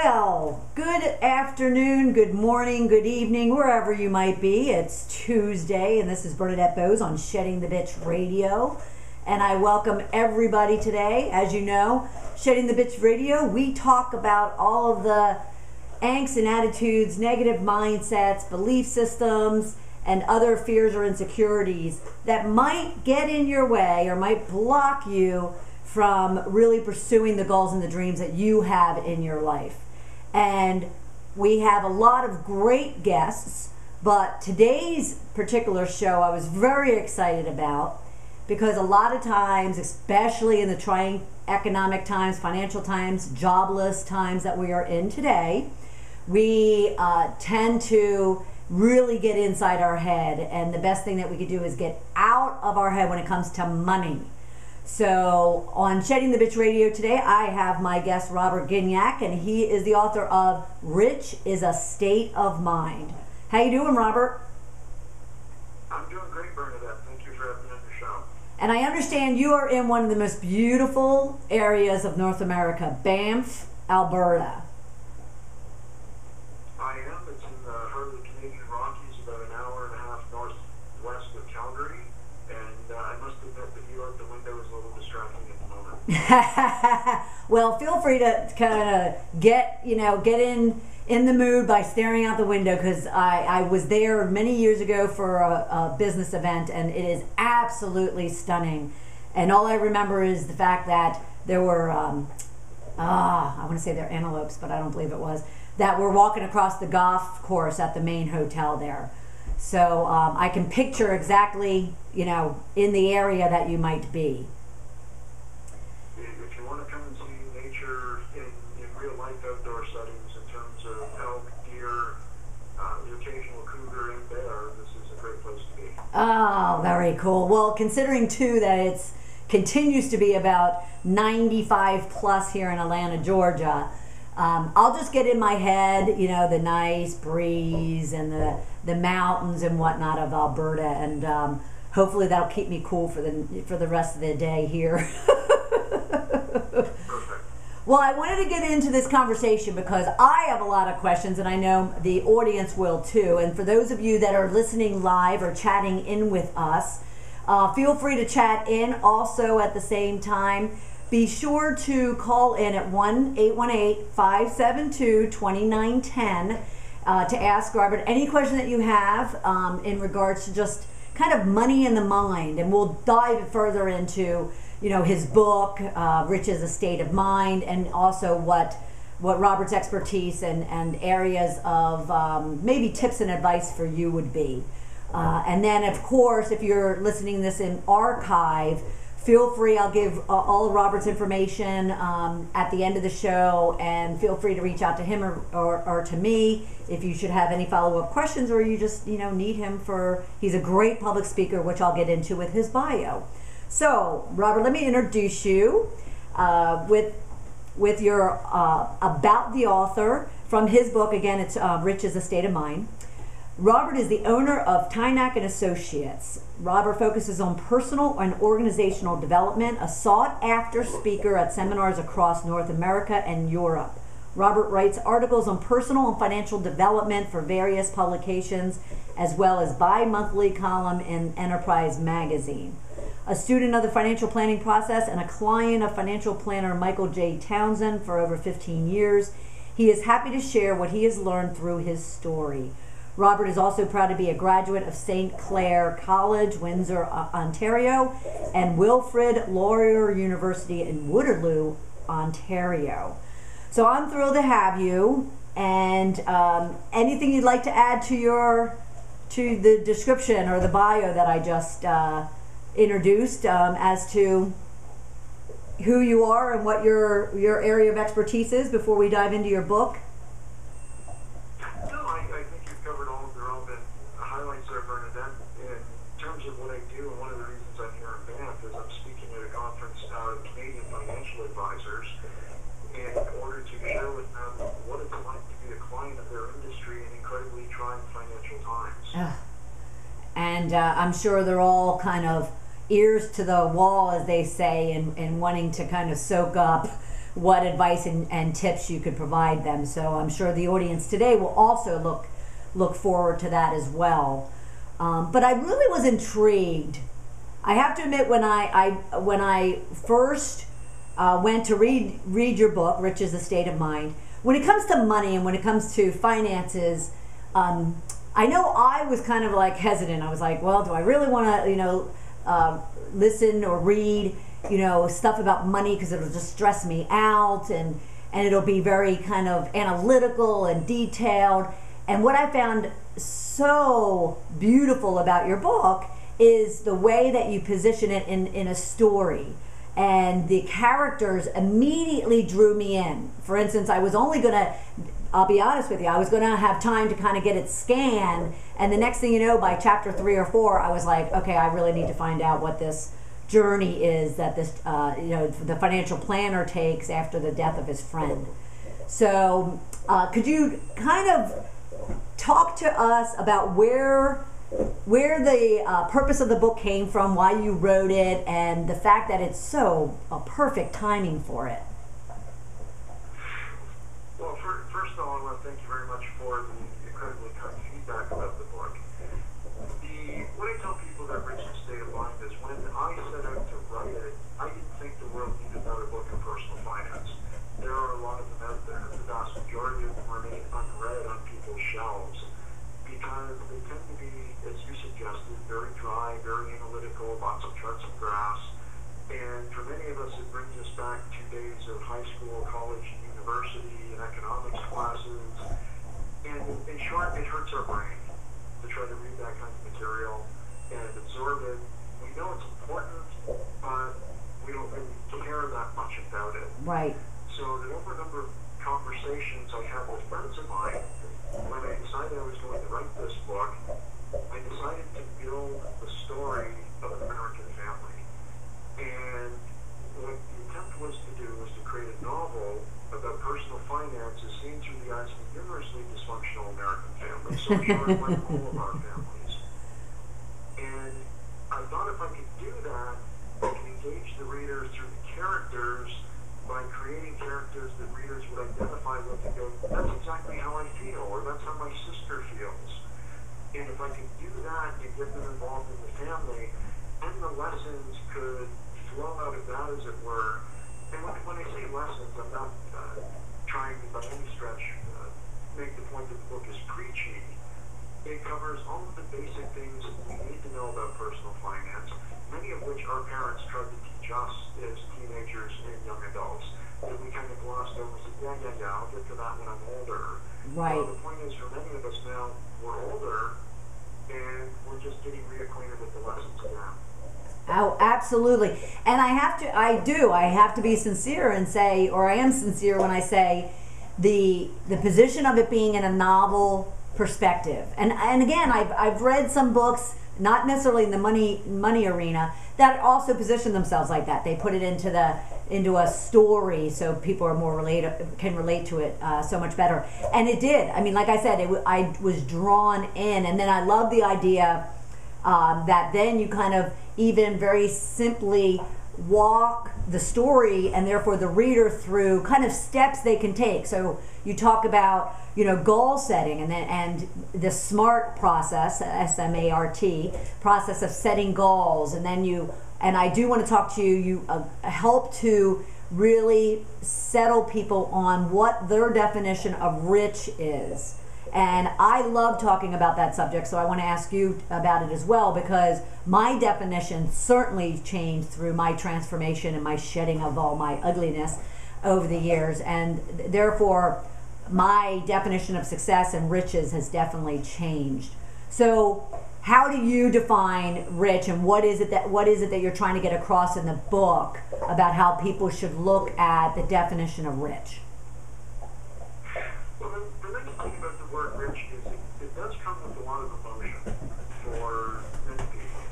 Well, good afternoon, good morning, good evening, wherever you might be. It's Tuesday, and this is Bernadette Bose on Shedding the Bitch Radio. And I welcome everybody today. As you know, Shedding the Bitch Radio, we talk about all of the angst and attitudes, negative mindsets, belief systems, and other fears or insecurities that might get in your way or might block you from really pursuing the goals and the dreams that you have in your life. And we have a lot of great guests, but today's particular show I was very excited about because a lot of times, especially in the trying economic times, financial times, jobless times that we are in today, we tend to really get inside our head, and the best thing that we could do is get out of our head when it comes to money. So on Shedding the Bitch Radio today, I have my guest Robert Gignac, and he is the author of Rich is a State of Mind. How you doing, Robert? I'm doing great, Bernadette. Thank you for having me on your show. And I understand you are in one of the most beautiful areas of North America, Banff, Alberta. I am. It's in the heart of the Canadian Rockies, about an hour and a half northwest of Calgary. And I must admit the view out the window is a little distracting at the moment. Well, feel free to kind of get in the mood by staring out the window, because I was there many years ago for a business event, and it is absolutely stunning. And all I remember is the fact that there were, I want to say they're antelopes, but I don't believe it was, that were walking across the golf course at the main hotel there. So I can picture exactly, in the area that you might be. If you want to come and see nature in real life outdoor settings in terms of elk, deer, the occasional cougar and bear, this is a great place to be. Oh, very cool. Well, considering too that it's continues to be about 95 plus here in Atlanta, Georgia, I'll just get in my head, the nice breeze and the mountains and whatnot of Alberta, and hopefully that'll keep me cool for the rest of the day here. Perfect. Well, I wanted to get into this conversation because I have a lot of questions, and I know the audience will too. And for those of you that are listening live or chatting in with us, feel free to chat in also at the same time. Be sure to call in at 1-818-572-2910 to ask Robert any question that you have in regards to just kind of money in the mind. And we'll dive further into, his book, Rich is a State of Mind, and also what Robert's expertise and areas of maybe tips and advice for you would be. And then, of course, if you're listening this in archive, feel free, I'll give all of Robert's information at the end of the show, and feel free to reach out to him or to me if you should have any follow-up questions, or you just need him he's a great public speaker, which I'll get into with his bio. So, Robert, let me introduce you with your about the author from his book. Again, it's Rich is a State of Mind. Robert is the owner of Gignac and Associates. Robert focuses on personal and organizational development, a sought-after speaker at seminars across North America and Europe. Robert writes articles on personal and financial development for various publications, as well as bi-monthly column in Enterprise magazine. A student of the financial planning process and a client of financial planner Michael J. Townsend for over 15 years, he is happy to share what he has learned through his story. Robert is also proud to be a graduate of St. Clair College, Windsor, Ontario, and Wilfrid Laurier University in Waterloo, Ontario. So I'm thrilled to have you. And anything you'd like to add to the description or the bio that I just introduced as to who you are and what your area of expertise is before we dive into your book? Bernadette. In terms of what I do, and one of the reasons I'm here in Banff is I'm speaking at a conference of Canadian financial advisors in order to share with them what it's like to be a client of their industry in incredibly trying financial times. And I'm sure they're all kind of ears to the wall, as they say, and wanting to kind of soak up what advice and tips you could provide them. So I'm sure the audience today will also look forward to that as well. But I really was intrigued. I have to admit, when I first went to read your book, Rich is a State of Mind, when it comes to money and when it comes to finances, I know I was kind of like hesitant. I was like, well, do I really want to, listen or read, stuff about money, because it'll just stress me out, and it'll be very kind of analytical and detailed. And what I found so beautiful about your book is the way that you position it in a story. And the characters immediately drew me in. For instance, I was only going to, I'll be honest with you, I was going to have time to kind of get it scanned. And the next thing you know, by chapter 3 or 4, I was like, okay, I really need to find out what this journey is that this, the financial planner takes after the death of his friend. So could you kind of talk to us about where the purpose of the book came from, why you wrote it, and the fact that it's so a perfect timing for it? Well, first of all, I want to thank you very much for the incredibly kind feedback about the book. What I tell people that Rich is a State of Mind is, when I set out to write it, I didn't think the world needed another book on personal finance. There are a lot of them out there. The vast majority of them remain unread on people's shelves because they tend to be, as you suggested, very dry, very analytical, lots of charts and graphs. And for many of us, it brings us back to days of high school, college, university, and economics classes. And in short, it hurts our brain to try to read that kind of material and absorb it. We know it's important, but we don't really care that much about it. Right. So over a number of conversations I had with friends of mine, when I decided I was going to write this book, I decided to build the story of an American family. And what the attempt was to do was to create a novel about personal finances seen through the eyes of a numerously dysfunctional American families, so sure like all of our families. And I thought if I could do that, I could engage the reader through the characters by creating characters that readers would identify with and go, that's exactly how I feel, or that's how my sister feels. And if I could do that and get them involved in the family, then the lessons could flow out of that, as it were. And when I say lessons, I'm not trying to, by any stretch, make the point that the book is preachy. It covers all of the basic things we need to know about personal finance, many of which our parents tried to teach us as teenagers and young adults, that we kind of glossed over and said, yeah, I'll get to that when I'm older. Right. The point is, for many of us now, we're older, and we're just getting reacquainted with the lessons now. Oh, absolutely. And I have to be sincere and say, or I am sincere when I say the position of it being in a novel perspective. And again, I've read some books, not necessarily in the money arena, that also position themselves like that. They put it into a story so people are more can relate to it so much better. And it did. I mean, like I said, I was drawn in, and then I love the idea that then you kind of even very simply walk the story and therefore the reader through kind of steps they can take. So you talk about goal setting and the SMART process, SMART process of setting goals, and then and I do want to talk to you help to really settle people on what their definition of rich is. And I love talking about that subject, so I want to ask you about it as well, because my definition certainly changed through my transformation and my shedding of all my ugliness over the years, and therefore my definition of success and riches has definitely changed. So how do you define rich, and what is it that you're trying to get across in the book about how people should look at the definition of rich? Well, the nice thing about the word rich is it does come with a lot of emotion for many people.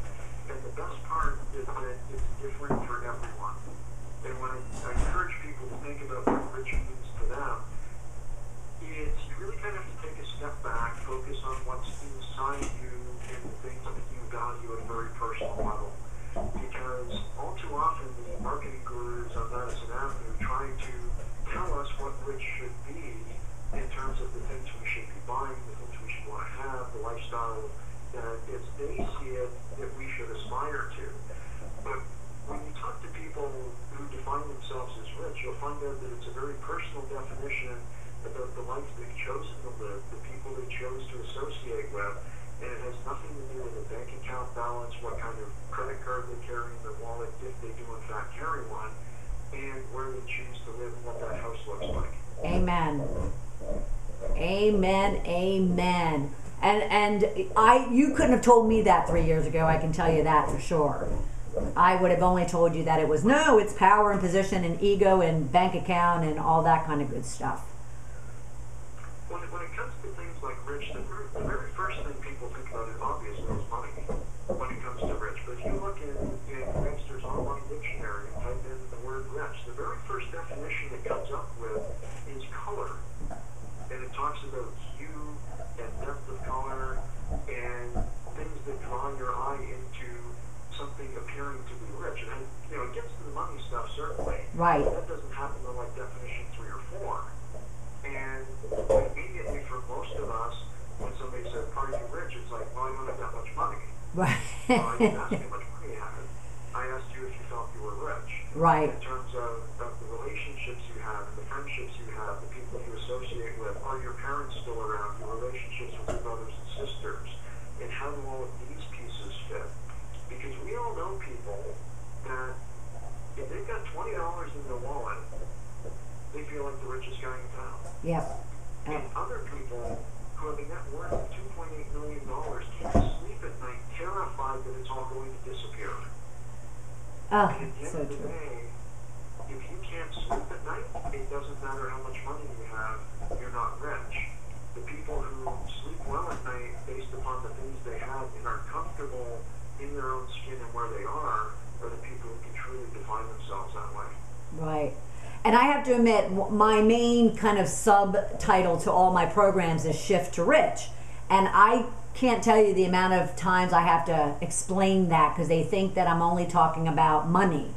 And the best part is that it's different for everyone. And when I encourage people to think about what rich means to them, you really kind of have to take a step back, focus on what's inside you and the things that you value at a very personal level. Because all too often the marketing gurus on Madison Avenue trying to find out that it's a very personal definition about the life they've chosen to live, the people they chose to associate with, and it has nothing to do with a bank account balance, what kind of credit card they carry in their wallet, if they do in fact carry one, and where they choose to live and what that house looks like. Amen. Amen. Amen. And you couldn't have told me that 3 years ago. I can tell you that for sure. I would have only told you that it's power and position and ego and bank account and all that kind of good stuff. When it comes to things like rich, the very first thing people think about is obviously is money when it comes to rich. But if you look in Webster's online dictionary and type in the word rich, the very first definition it comes up with is color. And it talks about hue and depth of color and things that draw your eye into something appearing to be rich. And it gets to the money stuff certainly. Right. But that doesn't happen in like definition 3 or 4. And immediately for most of us, when somebody says, "Are you rich?" it's like, "Well, I don't have that much money." Right. Well, I didn't ask you how much money you had. I asked you if you felt you were rich. Right. In terms of the relationships you have, and the friendships you have, the people you associate with, are your parents still around, your relationships with your brothers and sisters, and how do all of these pieces fit? Because we all know people that if they've got $20 in their wallet, they feel like the richest guy in town. Yep. And other people who have a net worth of $2.8 million can't sleep at night terrified that it's all going to disappear. Oh, And at the so end of the true. day, if you can't sleep at night, it doesn't matter how much money you have, you're not rich. The people who sleep well at night based upon the things they have and are comfortable in their own skin and where they are the people who can truly define themselves that way. Right. And I have to admit, my main kind of subtitle to all my programs is Shift to Rich. And I can't tell you the amount of times I have to explain that because they think that I'm only talking about money.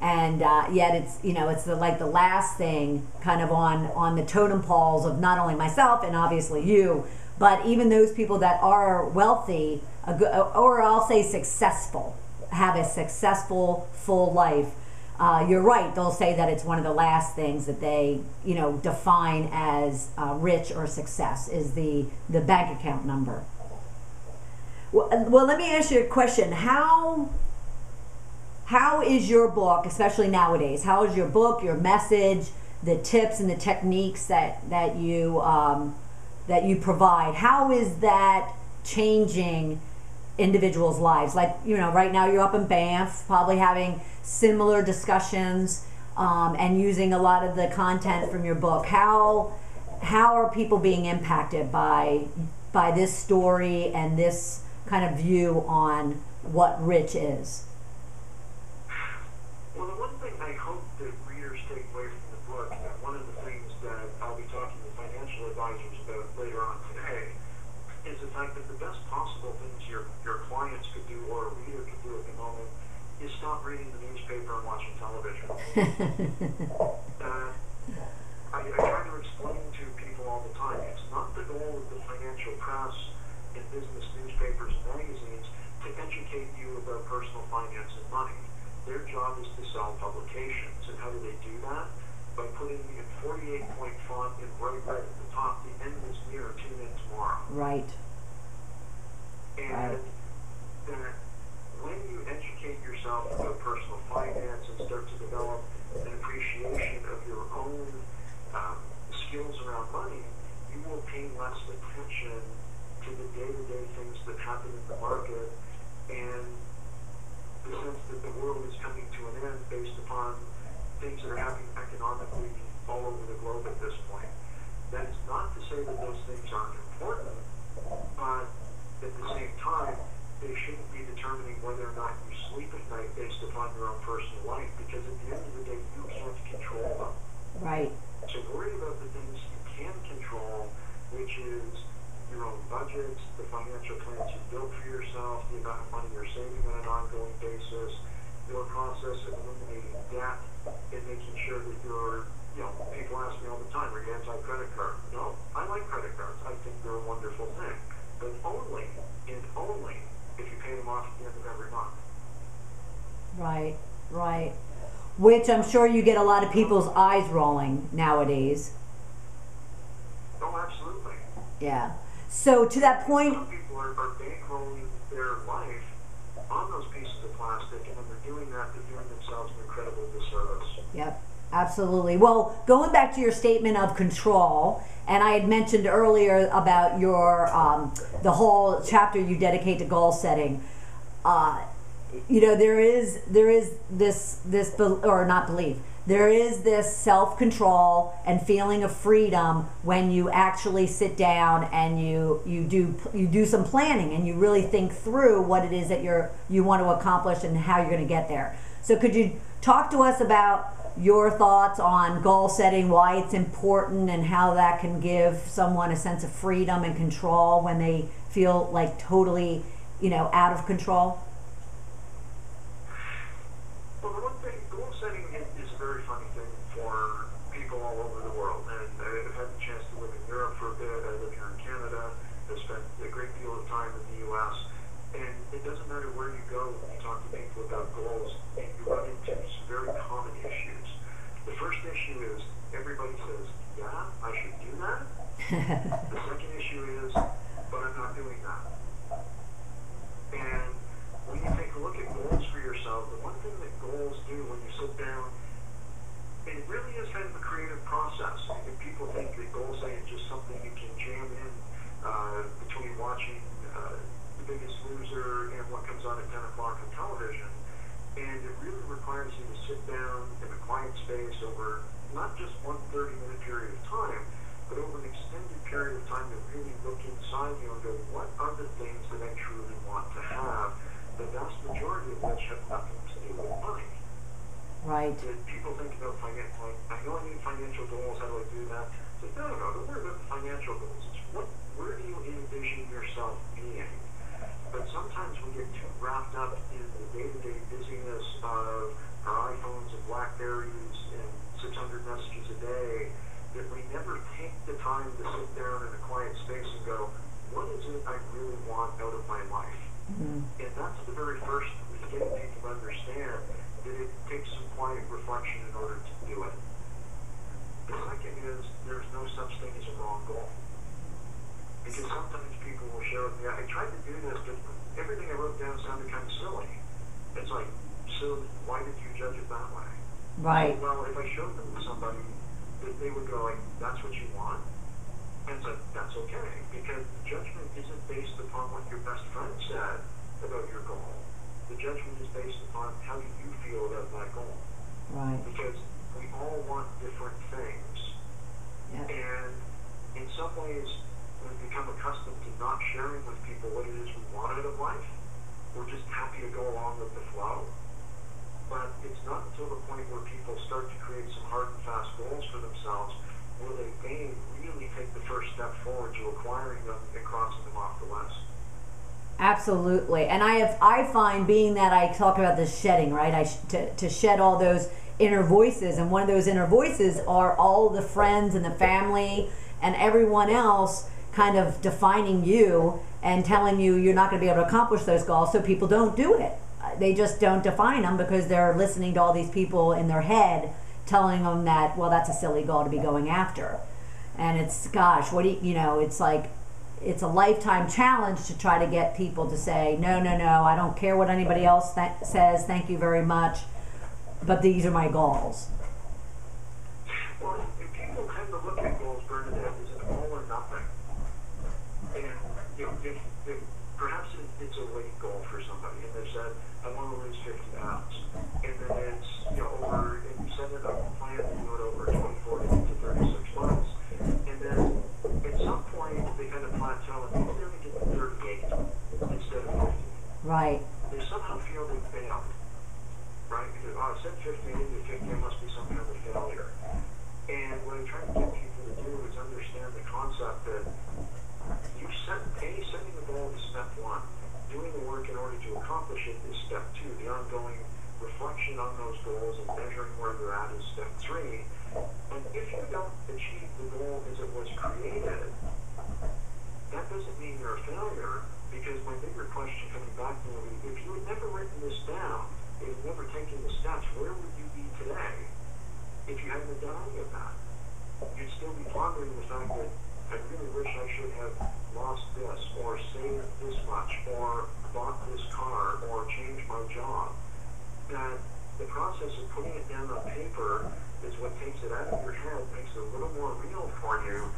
And yet it's, it's the last thing kind of on the totem poles of not only myself and obviously you, but even those people that are wealthy, or I'll say successful, have a successful, full life. You're right. They'll say that it's one of the last things that they, define as rich or success is the bank account number. Well, let me ask you a question. How is your book, especially nowadays? How is your book, your message, the tips and the techniques that you provide? How is that changing individuals' lives? Like, right now you're up in Banff, probably having similar discussions and using a lot of the content from your book. How are people being impacted by this story and this kind of view on what rich is? Well, the one thing I hope that readers take away from the book, and one of the things that I'll be talking to financial advisors about later on today, is the fact that the best possible things your clients could do or a reader could do at the moment is stop reading the newspaper and watching television. I try to explain to people all the time, it's not the goal of the financial press and business newspapers and magazines to educate you about personal finance and money. Their job is to sell publications. And how do they do that? By putting in 48-point font in bright red at the top, the end is near, tune in tomorrow. Right. And that when you educate yourself about personal finance and start to develop an appreciation of your own skills around money, you will pay less attention to the day-to-day things that happen in the market and the sense that the world is coming to an end based upon things that are happening economically all over the globe at this point. That is not to say that those things aren't important, but at the same time, they shouldn't be determining whether or not you sleep at night based upon your own personal life, because at the end of the day, you can't control them. Right. So worry about the things you can control, which is your own budgets, the financial plans you build for yourself, the amount of money you're saving on an ongoing basis, your process of eliminating debt, and making sure that you're, people ask me all the time, are you anti-credit card? No, I like credit cards. I think they're a wonderful thing. But only if you pay them off at the end of every month. Right, right. which I'm sure you get a lot of people's eyes rolling nowadays. Oh, absolutely. Yeah. So to that point, some people are bankrolling their life on those pieces of plastic, and when they're doing that, they're doing themselves an incredible disservice. yep, absolutely. Well, going back to your statement of control, and I had mentioned earlier about your the whole chapter you dedicate to goal setting. You know, there is this or not belief. There is this self-control and feeling of freedom when you actually sit down and you do some planning and you really think through what it is that you want to accomplish and how you're going to get there. So could you talk to us about your thoughts on goal setting, why it's important, and how that can give someone a sense of freedom and control when they feel like totally, out of control? Well, the one thing, goal setting is a very funny thing for people all over the world. And I've had the chance to live in Europe for a bit. I live here in Canada. I've spent a great deal of time in the U.S. And it doesn't matter where you go when you talk to people about goals, and you run into some very common issues. The first issue is everybody says, yeah, I should do that. The second issue is, but I'm not doing that. And when you take a look at goals for yourself, the one thing that goals do when you sit down, it really is kind of a creative process. And people think that goal setting is just something you can jam in between watching The Biggest Loser and what comes on at 10 o'clock on television. And it really requires you to sit down in a quiet space over not just one 30-minute period of time, but over an extended period of time to really look inside you and go, what are the things that I truly want to have? The vast majority of which have nothing to do with money. Right. And people think about financial, I know I need financial goals, how do I do that? It's like, no, don't worry about the financial goals. It's where do you envision yourself being? But sometimes we get too wrapped up in the day-to-day busyness of our iPhones and Blackberries and 600 messages a day that we never take the time to sit down in a quiet space and go, what is it I really want out of my life? Mm-hmm. And that's the very first is getting people to understand that it takes some quiet reflection in order to do it. The second is there's no such thing as a wrong goal. Because sometimes people will share with me, I tried to do this, but everything I wrote down sounded kind of silly. It's like, so why did you judge it that way? Right. Well, if I showed them to somebody, they would go like, that's what you want? And it's like, that's okay, because the judgment isn't based upon what your best friend said about your goal. The judgment is based upon how do you feel about that goal. Right. Because we all want different things. Yep. And in some ways, we've become accustomed to not sharing with people what it is we want out of life. We're just happy to go along with the flow. But it's not until the point where people start to create some hard and fast goals for themselves will they really take the first step forward to acquiring them and crossing them off the list. Absolutely. And I find, being that I talk about this shedding, right? To shed all those inner voices, and one of those inner voices are all the friends and the family and everyone else kind of defining you and telling you you're not going to be able to accomplish those goals, so people don't do it. They just don't define them because they're listening to all these people in their head telling them that, well, that's a silly goal to be going after. And it's, gosh, it's like, it's a lifetime challenge to try to get people to say, no, I don't care what anybody else says, thank you very much, but these are my goals. Well, if people tend to look at goals, Bernadette, as an all or nothing. And, if perhaps it's a weight goal for somebody, and they've said, I want to lose 50 pounds. And then it's, and you set it up a plan to do it over 24 to 36 months. And then at some point, they kind of plateau and maybe they get to 38 instead of 50. Right. They somehow feel they failed. Right? Because, I said 50, I didn't do 50, I must be some kind of failure. And what I try to get people to do is understand the concept that setting the goal is step one. Doing the work in order to accomplish it is step two. The ongoing reflection on those goals and measuring where you're at is step three. And if you don't achieve the goal as it was created, that doesn't mean you're a failure, because my bigger question coming back to me, if you had never written this down, if you had never taken the steps, where would you be today? that the process of putting it down on paper is what takes it out of your head, makes it a little more real for you.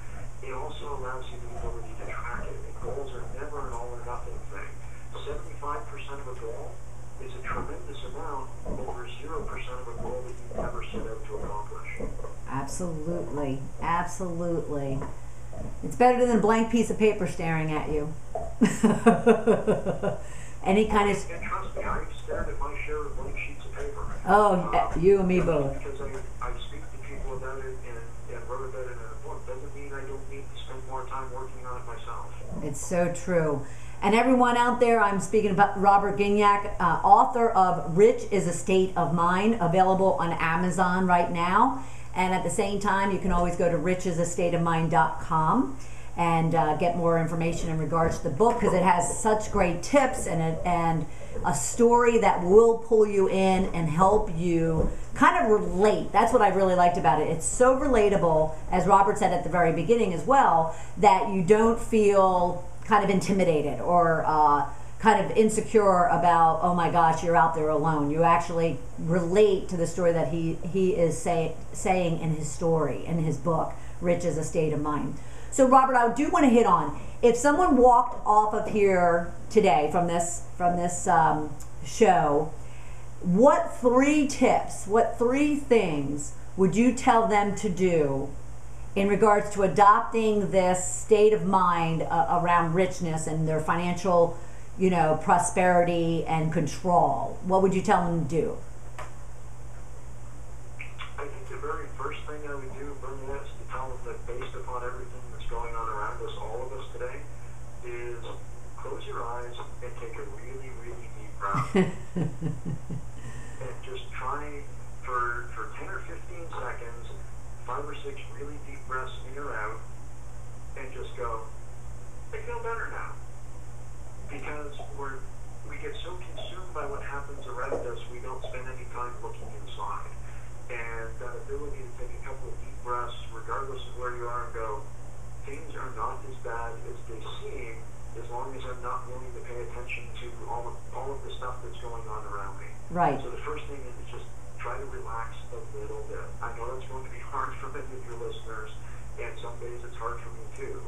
It also allows you the ability to track it. And goals are never an all or nothing thing. 75% of a goal is a tremendous amount over 0% of a goal that you never set out to accomplish. Absolutely. Absolutely. It's better than a blank piece of paper staring at you. Any kind of... And trust me, I've stared at my share of blank sheets of paper. Oh, you and me both. Because I speak to people about it and wrote about it in a book doesn't mean I don't need to spend more time working on it myself. It's so true. And everyone out there, I'm speaking about Robert Gignac, author of Rich is a State of Mind, available on Amazon right now. And at the same time, you can always go to richisastateofmind.com and get more information in regards to the book, because it has such great tips and a story that will pull you in and help you kind of relate. That's what I really liked about it. It's so relatable, as Robert said at the very beginning as well, that you don't feel kind of intimidated or kind of insecure about, oh my gosh, you're out there alone. You actually relate to the story that he is saying in his story, in his book, Rich is a State of Mind. So Robert, I do want to hit on, if someone walked off of here today from this show, what 3 tips, what 3 things would you tell them to do in regards to adopting this state of mind around richness and their financial, prosperity and control? What would you tell them to do? I think the very first thing I would do, Bernadette, is to tell them that based upon everything that's going on around us, all of us today, is close your eyes and take a really, really deep breath. And just try for 10 or 15 seconds, 5 or 6 really deep breaths in or out, and just go, I feel better now. Because we get so consumed by what happens around us, we don't spend any time looking inside. And that ability to take a couple of deep breaths, regardless of where you are, and go, things are not as bad as they seem, as long as I'm not willing to pay attention to all of the stuff that's going on around me. Right. So the first thing is just try to relax a little bit. I know that's going to be hard for many of your listeners, and some days it's hard for me too.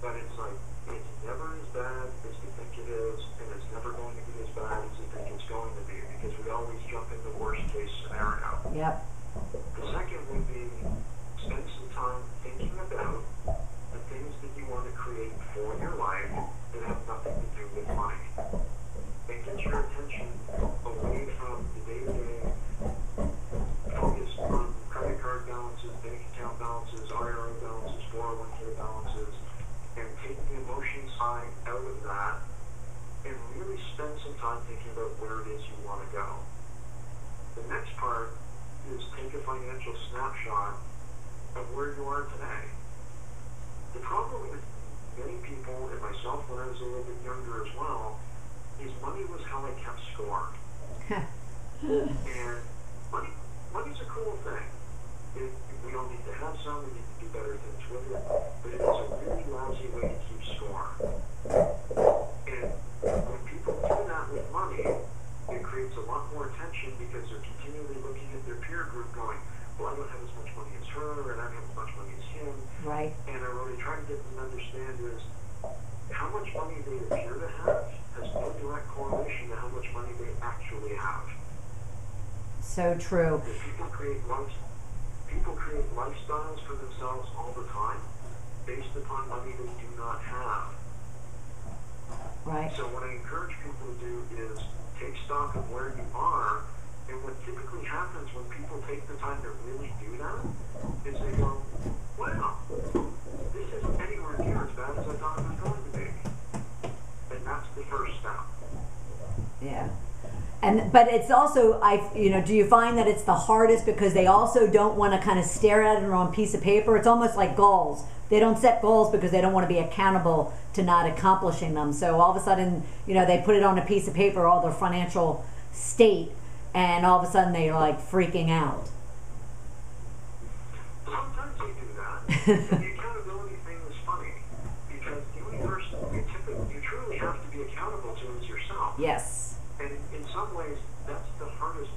But it's like, it's never as bad as you think it is, and it's never going to be as bad as you think it's going to be, because we always jump in the worst case scenario. Yep. The second would be spend some time thinking about the things that you want to create for your life that have nothing to do with money. And get your attention away from the day-to-day focus on credit card balances, bank account balances, IRA balances, 401k balances, and take the emotion side out of that and really spend some time thinking about where it is you want to go. The next part is take a financial snapshot of where you are today. The problem with many people, and myself when I was a little bit younger as well, is money was how I kept score. And money's a cool thing. We don't need to have some, we need to do better things with it, but it's a really lousy way to keep score. And when people do that with money, it creates a lot more tension, because they're continually looking at their peer group going, well, I don't have as much money as her, and I don't have as much money as him. Right. And what I try to get them to understand is how much money they appear to have has no direct correlation to how much money they actually have. So true. Because people create lifestyles for themselves all the time based upon money they do not have. Right. So what I encourage people to do is take stock of where you are, and what typically happens when people take the time to really do that is they go, wow, this isn't anywhere near as bad as I thought it was going to be. And that's the first step. Yeah. But it's also, do you find that it's the hardest because they also don't want to kind of stare at it on a piece of paper? It's almost like goals. They don't set goals because they don't want to be accountable to not accomplishing them. So all of a sudden, they put it on a piece of paper, all their financial state, and all of a sudden they're like freaking out. Sometimes they do that. And the accountability thing is funny, because the only person you truly have to be accountable to is yourself. Yes. And in some ways, that's the hardest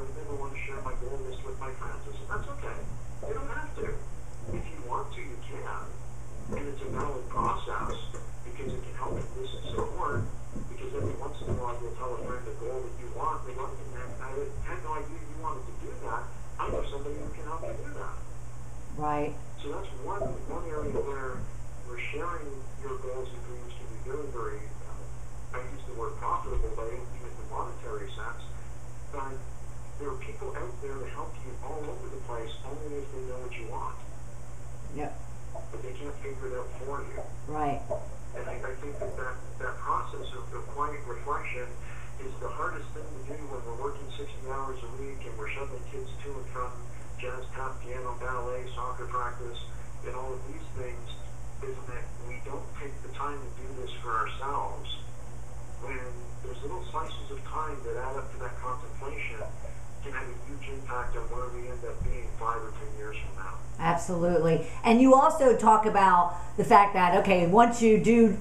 would never want to share my goal list with my friends. I said, that's okay. You don't have to. If you want to, you can. And it's a valid process because it can help with this and support. Because every once in a while you'll tell a friend the goal that you want. They want to, and I had no idea you wanted to do that. I know somebody who can help you do that. Right. So that's one area where sharing your goals and dreams can be very, very, I use the word profitable, but I don't mean in the monetary sense. But there are people out there to help you all over the place only if they know what you want. Yep. But they can't figure it out for you. Right. And I think that process of quiet reflection is the hardest thing to do when we're working 60 hours a week and we're shoving kids to and from jazz, tap, piano, ballet, soccer practice, and all of these things, is that we don't take the time to do this for ourselves when there's little slices of time that add up to that contemplation can have a huge impact on where we end up being 5 or 10 years from now. Absolutely. And you also talk about the fact that, okay, once you do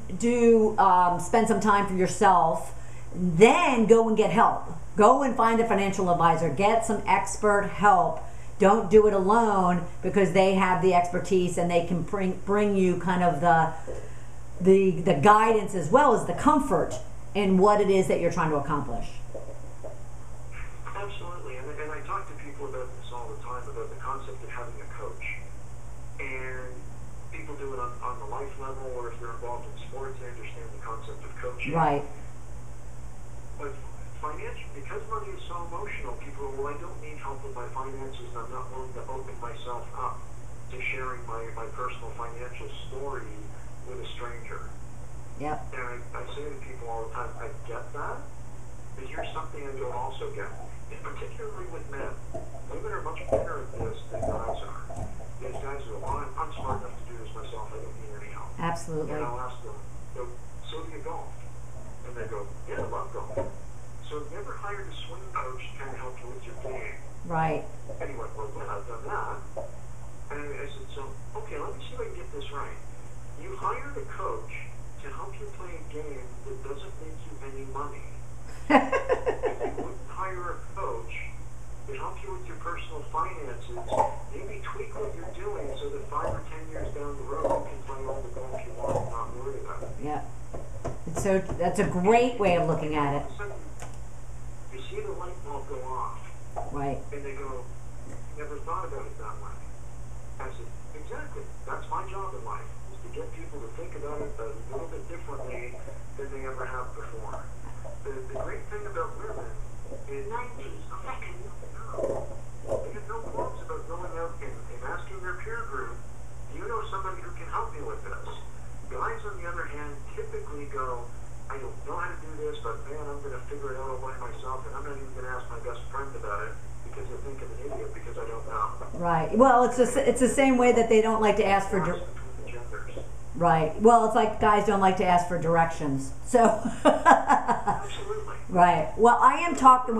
spend some time for yourself, then go and get help. Go and find a financial advisor. Get some expert help. Don't do it alone because they have the expertise and they can bring you kind of the guidance as well as the comfort in what it is that you're trying to accomplish. Absolutely. And I talk to people about this all the time, about the concept of having a coach. And people do it on the life level, or if they're involved in sports, they understand the concept of coaching. Right. But financial, because money is so emotional, people are, well, I don't need help with my finances, and I'm not willing to open myself up to sharing my personal financial story with a stranger. Yep. And I say to people all the time, I get that, but here's something I don't also get. And particularly with men. Women are much better at this than guys are. These guys go, well, I'm smart enough to do this myself, I don't need any help. Absolutely. And I'll ask them, so do you golf? And they go, yeah, I love golf. So have you ever hired a swing coach to kind of help you with your game? Right. And he went, well, yeah, I've done that. And I said, so, okay, let me see if I can get this right. You hired a coach to help you play a game that doesn't make you any money. If you wouldn't hire a coach to help you with your personal finances, maybe tweak what you're doing so that 5 or 10 years down the road you can play all the golf you want and not worry about it. Yeah. So that's a great way of looking at it. You see the light bulb go off. Right. And they go, never thought about it that way. I said, exactly. That's my job in life, is to get people to think about it a little bit differently than they ever have before. The great thing about women is 90 seconds. They have no qualms about going out and asking their peer group, do you know somebody who can help me with this? Guys, on the other hand, typically go, I don't know how to do this, but man, I'm going to figure it out all by myself, and I'm not even going to ask my best friend about it because they think I'm an idiot because I don't know. Right. Well, it's the same way that they don't like to ask for. Right. Well, it's like guys don't like to ask for directions. So. Absolutely. Right. Well, I am talking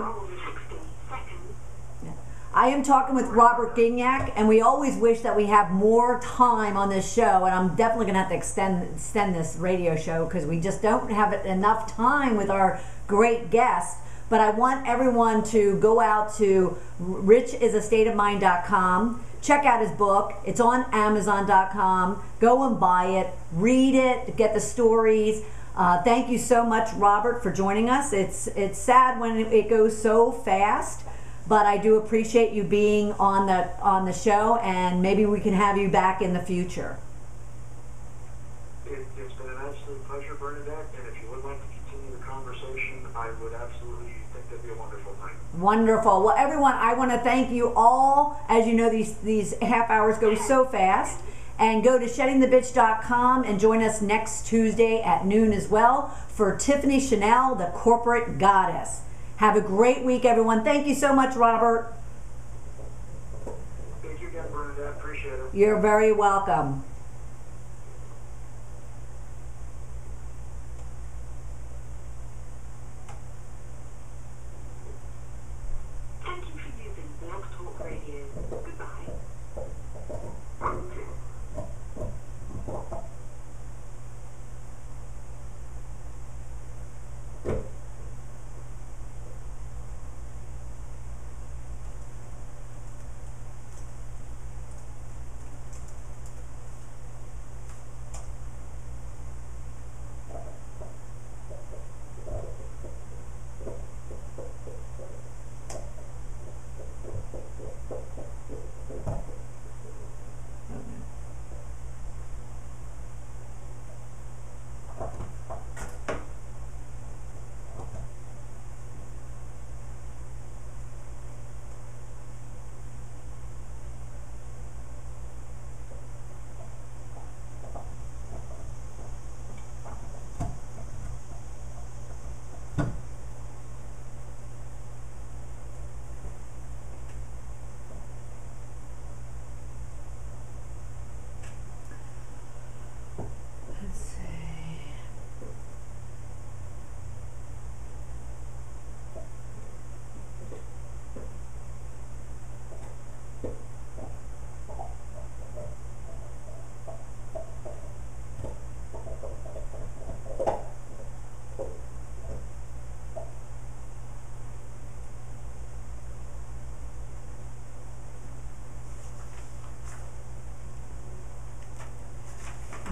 with Robert Gignac, and we always wish that we have more time on this show, and I'm definitely going to have to extend this radio show because we just don't have enough time with our great guests. But I want everyone to go out to richisastateofmind.com. Check out his book. It's on Amazon.com. Go and buy it. Read it. Get the stories. Thank you so much, Robert, for joining us. It's sad when it goes so fast, but I do appreciate you being on the show, and maybe we can have you back in the future. It's been an absolute pleasure, Bernadette, and if you would like to continue the conversation, I would absolutely think that'd be a wonderful thing. Wonderful. Well, everyone, I want to thank you all. As you know, these half hours go so fast. And go to sheddingthebitch.com and join us next Tuesday at noon as well for Tiffany Chanel, the Corporate Goddess. Have a great week, everyone. Thank you so much, Robert. Thank you again, Bernadette. Appreciate it. You're very welcome. Thank you for using Blog Talk Radio. Goodbye.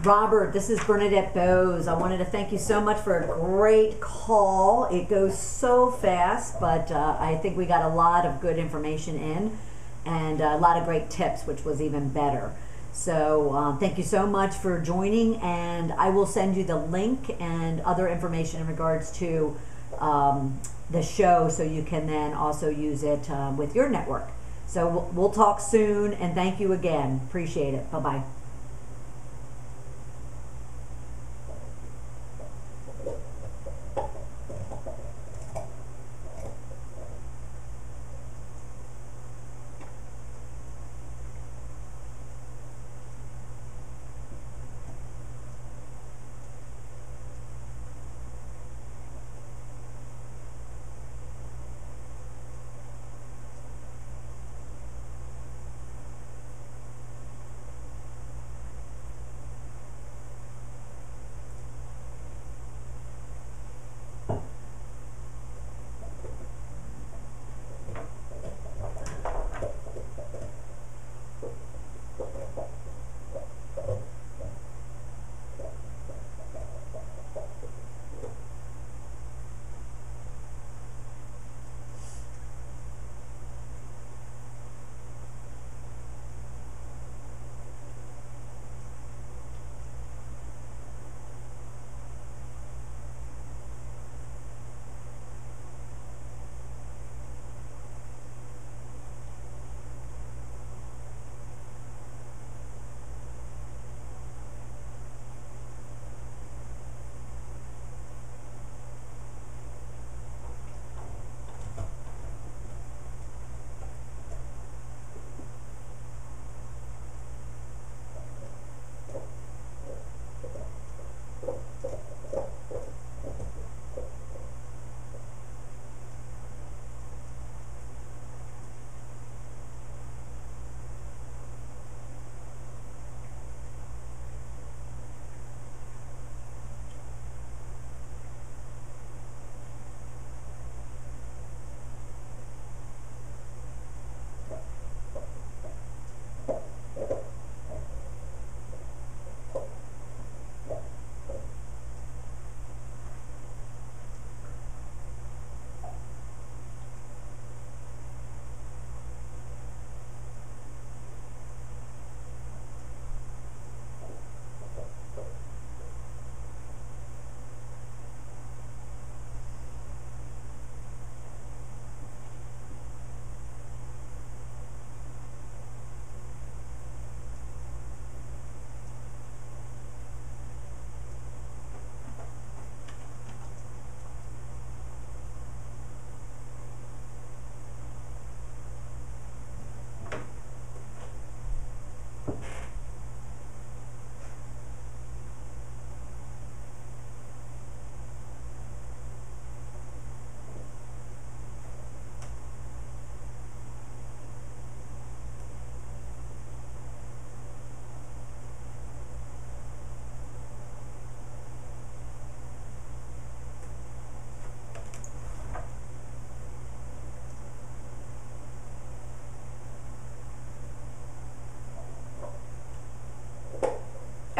Robert, this is Bernadette Bose. I wanted to thank you so much for a great call. It goes so fast, but I think we got a lot of good information in and a lot of great tips, which was even better. So thank you so much for joining, and I will send you the link and other information in regards to the show so you can then also use it with your network. So we'll talk soon, and thank you again. Appreciate it. Bye-bye.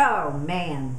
Oh man,